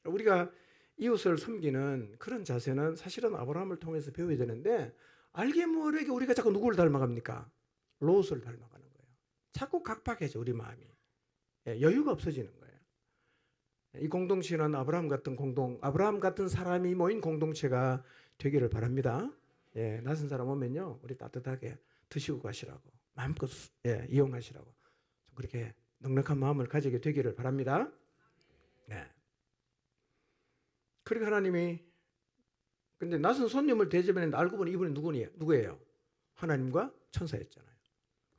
우리가 이웃을 섬기는 그런 자세는 사실은 아브라함을 통해서 배워야 되는데, 알게 모르게 우리가 자꾸 누구를 닮아갑니까? 롯을 닮아가는 거예요. 자꾸 각박해져, 우리 마음이. 예, 여유가 없어지는 거예요. 이 공동체는 아브라함 같은 사람이 모인 공동체가 되기를 바랍니다. 예, 낯선 사람 오면요, 우리 따뜻하게 드시고 가시라고, 마음껏 이용하시라고, 그렇게 넉넉한 마음을 가지게 되기를 바랍니다. 네. 그리고 하나님이, 근데 낯선 손님을 대접했는데 알고 보니 이분이 누구예요? 하나님과 천사였잖아요.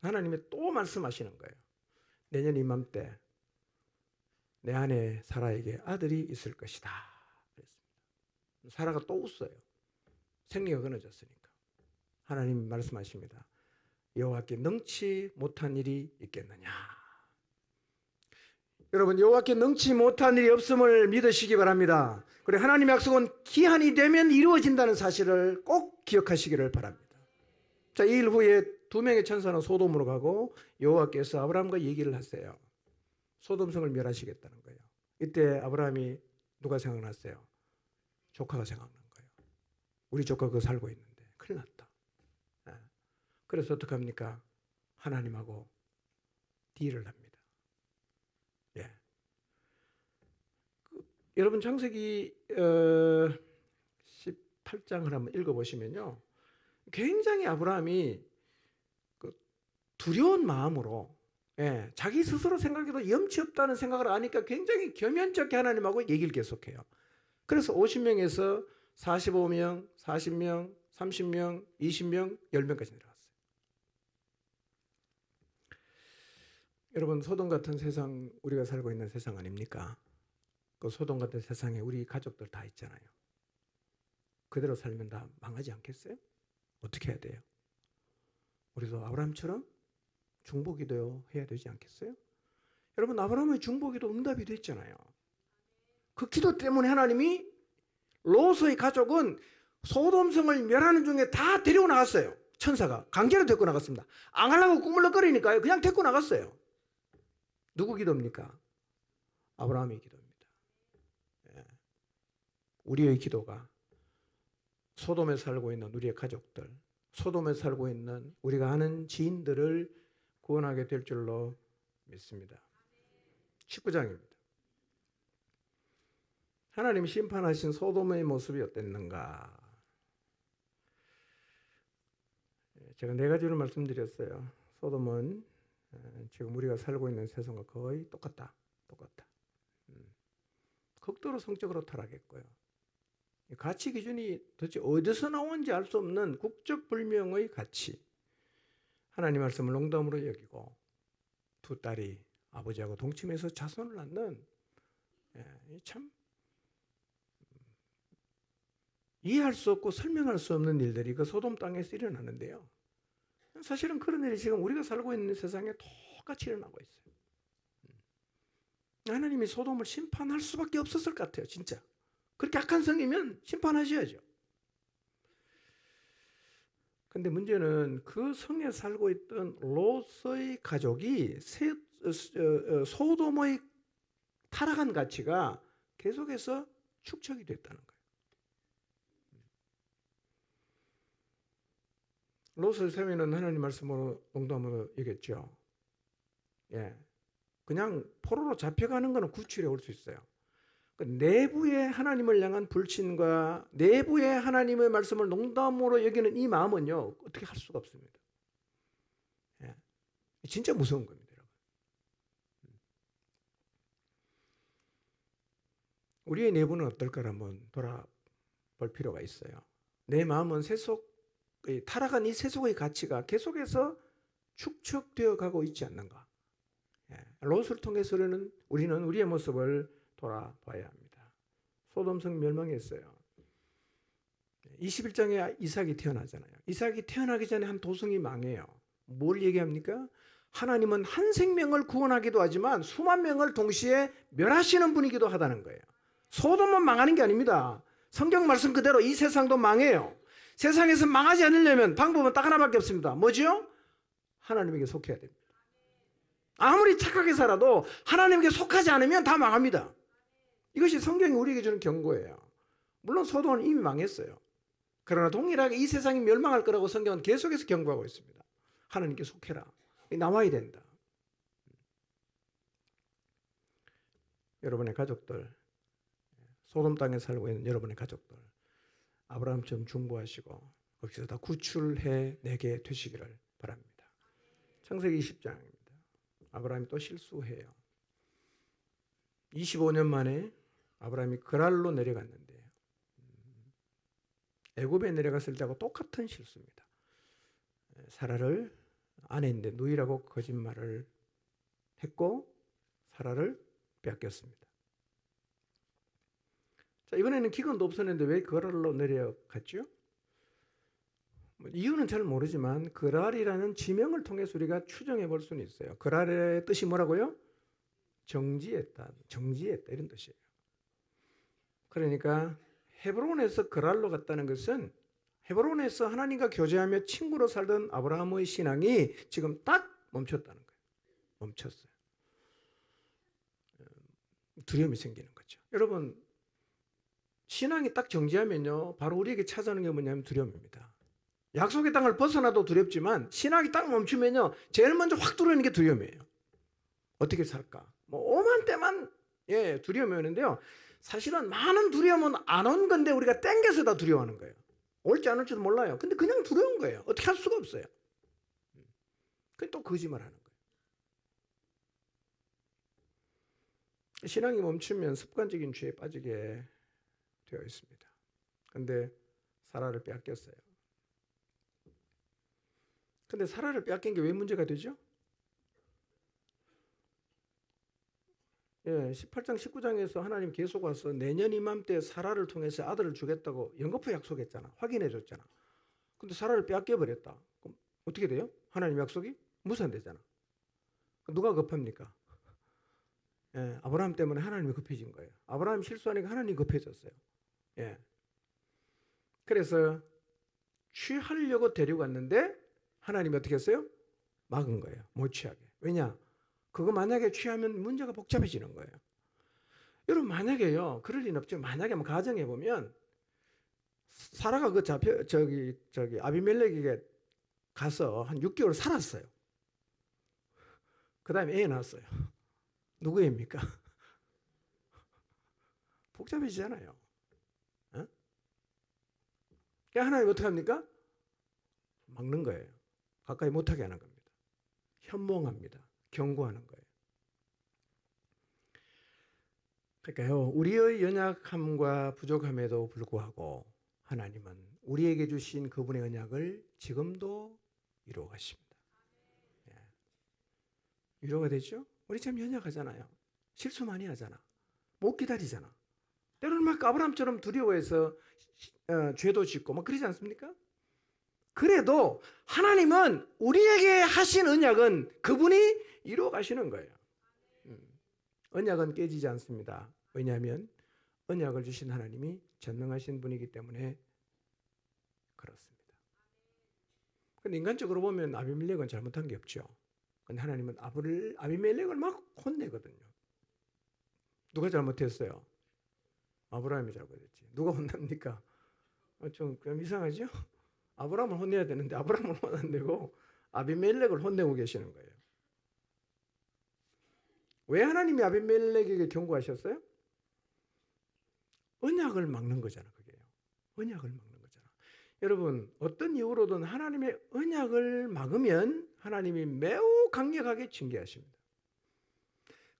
하나님이 또 말씀하시는 거예요. 내년 이맘때 내 아내 사라에게 아들이 있을 것이다. 그랬습니다. 사라가 또 웃어요. 생리가 끊어졌으니까. 하나님이 말씀하십니다. 여호와께 능치 못한 일이 있겠느냐. 여러분, 여호와께 능치 못한 일이 없음을 믿으시기 바랍니다. 그리고 하나님의 약속은 기한이 되면 이루어진다는 사실을 꼭 기억하시기를 바랍니다. 자, 이 일 후에 두 명의 천사는 소돔으로 가고 여호와께서 아브라함과 얘기를 하세요. 소돔성을 멸하시겠다는 거예요. 이때 아브라함이 누가 생각났어요? 조카가 생각난 거예요. 우리 조카 그거 살고 있는데 큰일 났다. 그래서 어떡합니까? 하나님하고 딜을 합니다. 예. 여러분, 창세기 18장을 한번 읽어보시면요, 굉장히 아브라함이 두려운 마음으로, 자기 스스로 생각해도 염치 없다는 생각을 아니까 굉장히 겸연쩍게 하나님하고 얘기를 계속해요. 그래서 50명에서 45명, 40명, 30명, 20명, 10명까지 내려갔어요. 여러분, 소돔 같은 세상, 우리가 살고 있는 세상 아닙니까? 그 소돔 같은 세상에 우리 가족들 다 있잖아요. 그대로 살면 다 망하지 않겠어요? 어떻게 해야 돼요? 우리도 아브라함처럼 중보기도 해야 되지 않겠어요? 여러분, 아브라함의 중보기도 응답이 됐잖아요. 그 기도 때문에 하나님이 롯의 가족은 소돔성을 멸하는 중에 다 데리고 나갔어요. 천사가 강제로 데리고 나갔습니다. 안 가려고 꾸물럭거리니까요, 그냥 데리고 나갔어요. 누구 기도입니까? 아브라함의 기도입니다. 예. 우리의 기도가 소돔에 살고 있는 우리의 가족들, 소돔에 살고 있는 우리가 아는 지인들을 구원하게 될 줄로 믿습니다. 19장입니다. 하나님이 심판하신 소돔의 모습이 어땠는가? 제가 4가지로 말씀드렸어요. 소돔은 지금 우리가 살고 있는 세상과 거의 똑같다. 극도로 성적으로 타락했고요. 가치 기준이 도대체 어디서 나온지 알 수 없는 국적불명의 가치. 하나님 말씀을 농담으로 여기고 두 딸이 아버지하고 동침해서 자손을 낳는, 참 이해할 수 없고 설명할 수 없는 일들이 그 소돔 땅에서 일어나는데요. 사실은 그런 일이 지금 우리가 살고 있는 세상에 똑같이 일어나고 있어요. 하나님이 소돔을 심판할 수밖에 없었을 것 같아요. 진짜 그렇게 악한 성이면 심판하셔야죠. 근데 문제는 그 성에 살고 있던 롯의 가족이 소돔의 타락한 가치가 계속해서 축적이 됐다는 거예요. 롯의 세미는 하나님 말씀으로 농담으로 얘기했죠. 그냥 포로로 잡혀가는 것은 구출해 올 수 있어요. 내부의 하나님을 향한 불신과 내부의 하나님의 말씀을 농담으로 여기는 이 마음은요, 어떻게 할 수가 없습니다. 진짜 무서운 겁니다, 여러분. 우리의 내부는 어떨까 한번 돌아볼 필요가 있어요. 내 마음은 타락한 이 세속의 가치가 계속해서 축적되어 가고 있지 않는가. 롯을 통해서는 우리는 우리의 모습을 돌아봐야 합니다. 소돔성 멸망했어요. 21장에 이삭이 태어나잖아요. 이삭이 태어나기 전에 한 도성이 망해요. 뭘 얘기합니까? 하나님은 한 생명을 구원하기도 하지만 수만 명을 동시에 멸하시는 분이기도 하다는 거예요. 소돔만 망하는 게 아닙니다. 성경 말씀 그대로 이 세상도 망해요. 세상에서 망하지 않으려면 방법은 딱 하나밖에 없습니다. 뭐죠? 하나님에게 속해야 됩니다. 아무리 착하게 살아도 하나님께 속하지 않으면 다 망합니다. 이것이 성경이 우리에게 주는 경고예요. 물론 소돔은 이미 망했어요. 그러나 동일하게 이 세상이 멸망할 거라고 성경은 계속해서 경고하고 있습니다. 하나님께 속해라. 나와야 된다. 여러분의 가족들, 소돔 땅에 살고 있는 여러분의 가족들, 아브라함처럼 중보하시고 거기서 다 구출해 내게 되시기를 바랍니다. 창세기 20장입니다. 아브라함이 또 실수해요. 25년 만에 아브라함이 그랄로 내려갔는데 애굽에 내려갔을 때하고 똑같은 실수입니다. 사라를 아내인데 누이라고 거짓말을 했고 사라를 빼앗겼습니다. 자, 이번에는 기근도 없었는데 왜 그랄로 내려갔죠? 이유는 잘 모르지만 그랄이라는 지명을 통해서 우리가 추정해 볼 수는 있어요. 그랄의 뜻이 뭐라고요? 정지했다 이런 뜻이에요. 그러니까 헤브론에서 그랄로 갔다는 것은 헤브론에서 하나님과 교제하며 친구로 살던 아브라함의 신앙이 지금 딱 멈췄다는 거예요. 멈췄어요. 두려움이 생기는 거죠. 여러분, 신앙이 딱 정지하면요, 바로 우리에게 찾아오는 게 뭐냐면 두려움입니다. 약속의 땅을 벗어나도 두렵지만 신앙이 딱 멈추면요, 제일 먼저 확 들어오는 게 두려움이에요. 어떻게 살까? 오만 때만 두려움이 오는데요. 사실은 많은 두려움은 안 온 건데 우리가 땡겨서 다 두려워하는 거예요. 올지 안 올지도 몰라요. 근데 그냥 두려운 거예요. 어떻게 할 수가 없어요. 그게 또 거짓말하는 거예요. 신앙이 멈추면 습관적인 죄에 빠지게 되어 있습니다. 근데 사라를 빼앗겼어요. 근데 사라를 빼앗긴 게 왜 문제가 되죠? 18장 19장에서 하나님 계속 와서 내년 이맘때 사라를 통해서 아들을 주겠다고 연거푸 약속했잖아. 확인해 줬잖아. 근데 사라를 빼앗겨 버렸다. 그럼 어떻게 돼요? 하나님 약속이 무산되잖아. 누가 급합니까? 아브라함 때문에 하나님이 급해진 거예요. 아브라함이 실수하니까 하나님이 급해졌어요. 그래서 취하려고 데려갔는데 하나님이 어떻게 했어요? 막은 거예요. 못 취하게. 왜냐? 그거 만약에 취하면 문제가 복잡해지는 거예요. 여러분 만약에요, 그럴 리는 없죠. 만약에 한번 가정해 보면 사라가 그 저기 아비멜렉에게 가서 한 6개월 살았어요. 그 다음에 애 낳았어요. 누구 애입니까? 복잡해지잖아요. 어? 그러니까 하나님 어떻게 합니까? 막는 거예요. 가까이 못하게 하는 겁니다. 현몽합니다. 경고하는 거예요. 그러니까요, 우리의 연약함과 부족함에도 불구하고 하나님은 우리에게 주신 그분의 언약을 지금도 이루어 가십니다. 예. 위로가 되죠? 우리 참 연약하잖아요. 실수 많이 하잖아. 못 기다리잖아. 때로는 막 아브라함처럼 두려워해서 죄도 짓고 막 그러지 않습니까? 그래도 하나님은 우리에게 하신 언약은 그분이 이루어 가시는 거예요. 언약은 깨지지 않습니다. 왜냐하면 언약을 주신 하나님이 전능하신 분이기 때문에 그렇습니다. 근데 인간적으로 보면 아비멜렉은 잘못한 게 없죠. 근데 하나님은 아비멜렉을 막 혼내거든요. 누가 잘못했어요? 아브라함이 잘못했지. 누가 혼납니까? 좀 이상하죠? 아브라함을 혼내야 되는데 아브라함을 혼 안 내고 아비멜렉을 혼내고 계시는 거예요. 왜 하나님이 아비멜렉에게 경고하셨어요? 언약을 막는 거잖아, 그게요. 언약을 막는 거잖아. 여러분, 어떤 이유로든 하나님의 언약을 막으면 하나님이 매우 강력하게 징계하십니다.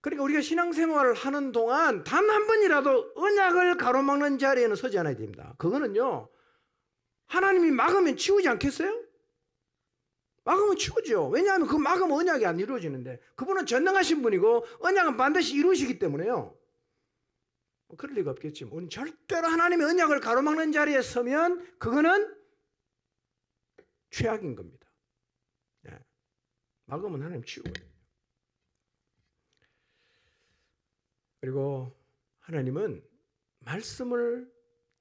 그러니까 우리가 신앙생활을 하는 동안 단 한 번이라도 언약을 가로막는 자리에는 서지 않아야 됩니다. 그거는요, 하나님이 막으면 치우지 않겠어요? 막으면 치우죠. 왜냐하면 그 막으면 언약이 안 이루어지는데 그분은 전능하신 분이고 언약은 반드시 이루시기 때문에요. 그럴 리가 없겠지만 우리는 절대로 하나님의 언약을 가로막는 자리에 서면 그거는 최악인 겁니다. 네. 막으면 하나님 치우거든요. 그리고 하나님은 말씀을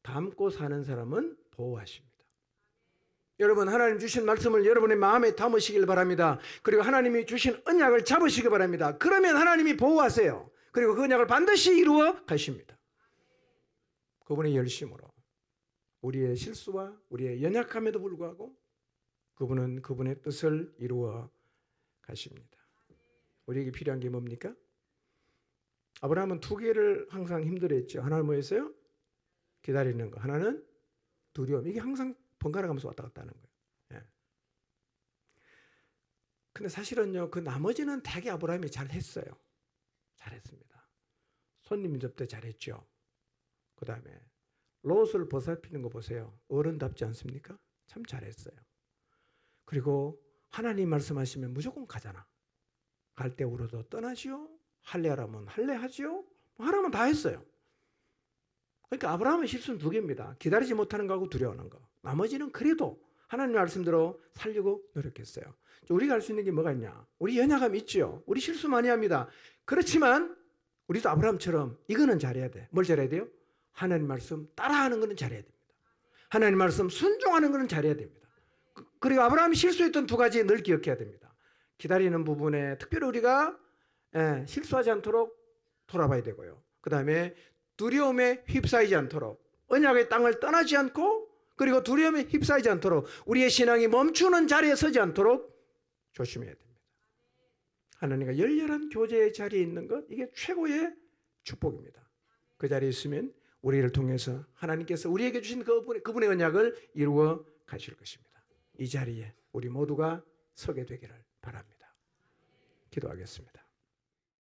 담고 사는 사람은 보호하십니다. 여러분, 하나님 주신 말씀을 여러분의 마음에 담으시길 바랍니다. 그리고 하나님이 주신 언약을 잡으시기 바랍니다. 그러면 하나님이 보호하세요. 그리고 그 언약을 반드시 이루어 가십니다. 그분의 열심으로 우리의 실수와 우리의 연약함에도 불구하고 그분은 그분의 뜻을 이루어 가십니다. 우리에게 필요한 게 뭡니까? 아브라함은 두 개를 항상 힘들어했죠. 하나는 뭐였어요? 기다리는 거. 하나는 두려움. 이게 항상 번갈아 가면서 왔다 갔다 하는 거예요. 예. 근데 사실은요, 그 나머지는 되게 아브라함이 잘했어요. 잘했습니다. 손님 접대 잘했죠. 그 다음에 롯을 보살피는 거 보세요. 어른답지 않습니까? 참 잘했어요. 그리고 하나님 말씀하시면 무조건 가잖아. 갈 때 우러도 떠나지요. 할례하라면 할례하지요. 하라면 다 했어요. 그러니까 아브라함의 실수는 두 개입니다. 기다리지 못하는 거하고 두려워하는 거. 나머지는 그래도 하나님 말씀대로 살려고 노력했어요. 우리가 할 수 있는 게 뭐가 있냐? 우리 연약함이 있죠. 우리 실수 많이 합니다. 그렇지만 우리도 아브라함처럼 이거는 잘해야 돼. 뭘 잘해야 돼요? 하나님 말씀 따라하는 거는 잘해야 됩니다. 하나님 말씀 순종하는 거는 잘해야 됩니다. 그리고 아브라함이 실수했던 두 가지 늘 기억해야 됩니다. 기다리는 부분에 특별히 우리가 실수하지 않도록 돌아봐야 되고요. 그 다음에 두려움에 휩싸이지 않도록 언약의 땅을 떠나지 않고 그리고 두려움에 휩싸이지 않도록 우리의 신앙이 멈추는 자리에 서지 않도록 조심해야 됩니다. 하나님과 열렬한 교제의 자리에 있는 것, 이게 최고의 축복입니다. 그 자리에 있으면 우리를 통해서 하나님께서 우리에게 주신 그분의 언약을 이루어 가실 것입니다. 이 자리에 우리 모두가 서게 되기를 바랍니다. 기도하겠습니다.